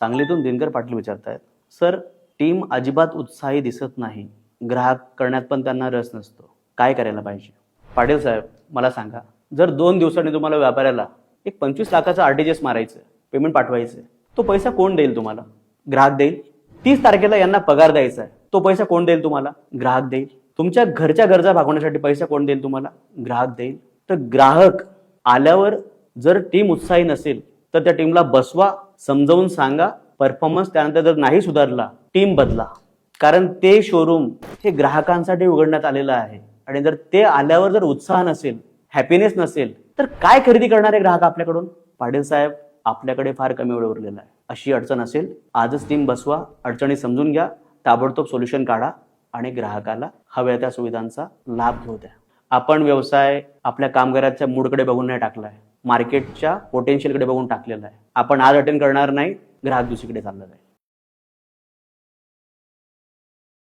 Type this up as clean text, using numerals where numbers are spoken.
सांगलीतून Dinkar Patil विचारतायत, sir team अजिबात उत्साही दिसत नाही, ग्राहक करण्यात पण त्यांना रस नसतो, काय करायला पाहिजे? पाटील साहेब मला सांगा, जर 2 दिवसांनी तुम्हाला व्यापाऱ्याला एक 25 लाखाचा आरटीजीएस मारायचं, पेमेंट पाठवायचं, तो पैसा कोण देईल तुम्हाला? ग्राहक देईल. 30 तारखेला यांना पगार द्यायचा आहे, तो पैसा कोण देईल तुम्हाला? ग्राहक देईल. तुमच्या घरच्या गरजा भागवण्यासाठी पैसा कोण देईल तुम्हाला? ग्राहक देईल. तर ग्राहक आल्यावर जर टीम उत्साही नसेल तर त्या टीमला बसवा, समजावून सांगा, परफॉर्मन्स त्यानंतर जर नाही सुधारला टीम बदला. कारण ते शोरूम हे ग्राहकांसाठी उघडण्यात आलेलं आहे आणि जर ते आल्यावर जर उत्साह नसेल, हॅपीनेस नसेल तर काय खरेदी करणार आहे ग्राहक आपल्याकडून? पाटील साहेब आपल्याकडे फार कमी वेळ उरलेला आहे. अशी अडचण असेल आजच टीम बसवा, अडचणी समजून घ्या, ताबडतोब सोल्युशन काढा आणि ग्राहकाला हव्या त्या सुविधांचा लाभ घेऊ द्या. आपण व्यवसाय आपल्या कामगाराच्या मूडकडे बघून नाही टाकलाय, मार्केटच्या पोटेन्शियलकडे बघून टाकलेला आहे. आपण आज अटेंड करणार नाही, ग्राहक दुसरीकडे चालला आहे.